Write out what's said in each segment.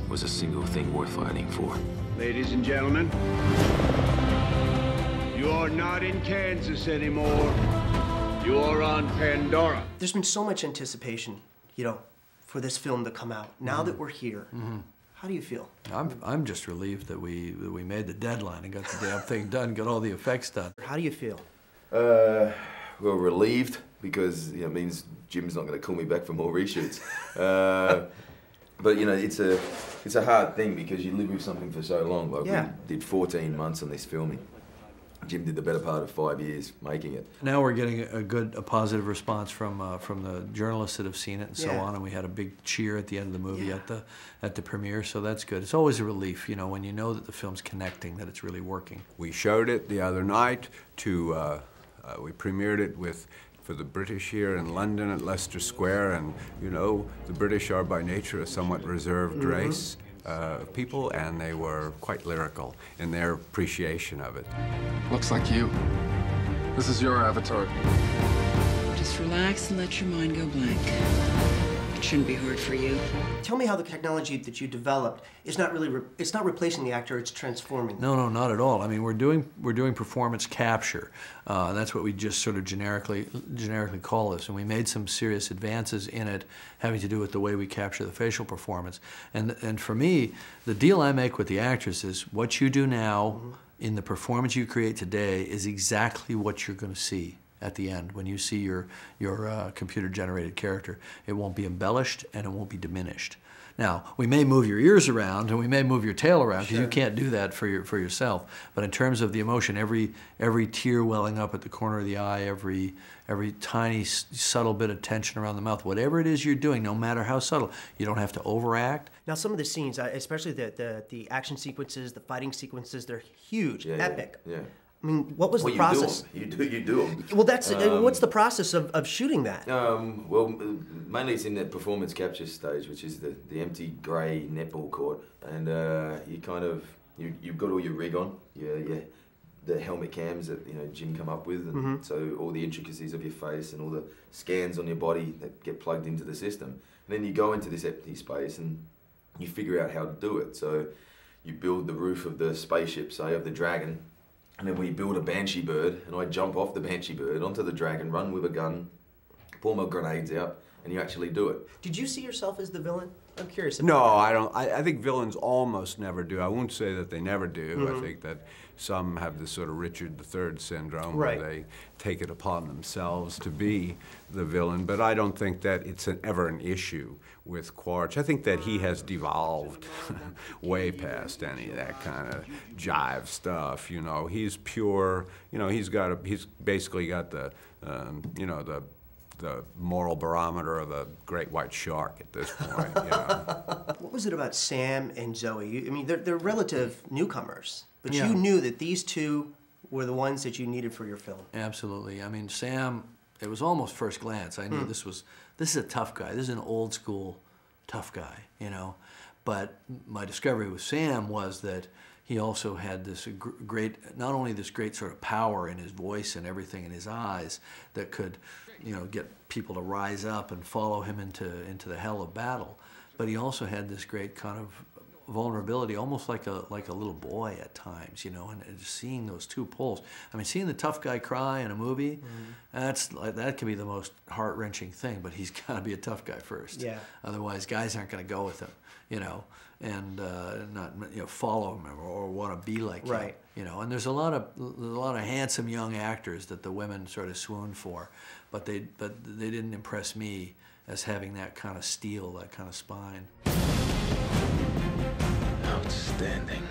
was a single thing worth fighting for. Ladies and gentlemen, you are not in Kansas anymore. You are on Pandora. There's been so much anticipation, you know, for this film to come out. Now that we're here, how do you feel? I'm just relieved that we made the deadline and got the damn thing done, got all the effects done. How do you feel? Well, relieved, because it means Jim's not going to call me back for more reshoots. But you know, it's a hard thing because you live with something for so long. Like we did 14 months on this filming. Jim did the better part of 5 years making it. Now we're getting a positive response from the journalists that have seen it and so on, and we had a big cheer at the end of the movie at the premiere, so that's good. It's always a relief, you know, when you know that the film's connecting, that it's really working. We showed it the other night to, we premiered it for the British here in London at Leicester Square, and you know, the British are by nature a somewhat reserved race. People, and they were quite lyrical in their appreciation of it. Looks like you. This is your avatar. Just relax and let your mind go blank. It shouldn't be hard for you. Tell me how the technology that you developed is not really, it's not replacing the actor, it's transforming them. No, not at all. I mean, we're doing performance capture. That's what we just sort of generically call this. And we made some serious advances in it having to do with the way we capture the facial performance. And for me, the deal I make with the actors is what you do now in the performance you create today is exactly what you're going to see at the end. When you see your computer-generated character, it won't be embellished and it won't be diminished. Now, we may move your ears around and we may move your tail around because you can't do that for yourself. But in terms of the emotion, every tear welling up at the corner of the eye, every tiny subtle bit of tension around the mouth, whatever it is you're doing, no matter how subtle, you don't have to overact. Now, some of the scenes, especially the action sequences, the fighting sequences, they're huge, epic. Yeah. I mean, what was the process? You do them. Well, that's what's the process of shooting that? Well, mainly it's in the performance capture stage, which is the empty grey netball court, and you've got all your rig on, the helmet cams that Jim come up with, and so all the intricacies of your face and all the scans on your body that get plugged into the system, and then you go into this empty space and you figure out how to do it. So you build the roof of the spaceship, say of the Dragon. And then we build a banshee bird, and I jump off the banshee bird onto the Dragon, run with a gun, pull my grenades out, and you actually do it. Did you see yourself as the villain? I'm curious. No, I don't. I think villains almost never do. I won't say that they never do. I think that some have this sort of Richard III syndrome where they take it upon themselves to be the villain. But I don't think that it's ever an issue with Quaritch. I think that he has devolved way past any of that kind of jive stuff. You know, he's pure. You know, he's basically got the the moral barometer of a great white shark at this point. You know. What was it about Sam and Zoe? I mean, they're relative newcomers, but you knew that these two were the ones that you needed for your film. Absolutely. I mean, Sam, it was almost first glance. I knew this is a tough guy. This is an old school tough guy, you know. But my discovery with Sam was that he also had this great, not only this great sort of power in his voice and everything in his eyes that could, you know, get people to rise up and follow him into the hell of battle, but he also had this great kind of vulnerability, almost like a little boy at times, you know, and just seeing those two poles. I mean, seeing the tough guy cry in a movie, that can be the most heart-wrenching thing, but he's got to be a tough guy first. Yeah. Otherwise, guys aren't going to go with him, you know, and not, you know, follow him or want to be like him, you know. And there's a lot of handsome young actors that the women sort of swoon for, but they didn't impress me as having that kind of steel, that kind of spine. Outstanding.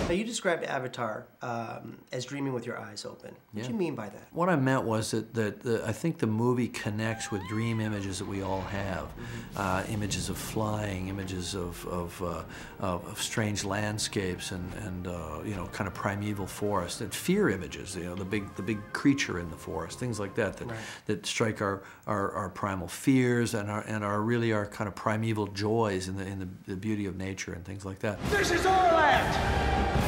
Now, you described Avatar as dreaming with your eyes open. What do you mean by that? What I meant was that I think the movie connects with dream images that we all have. Images of flying, images of strange landscapes and you know, kind of primeval forest, and fear images, you know, the big creature in the forest, things like that that strike our primal fears and are really our kind of primeval joys in the beauty of nature and things like that. This is our land!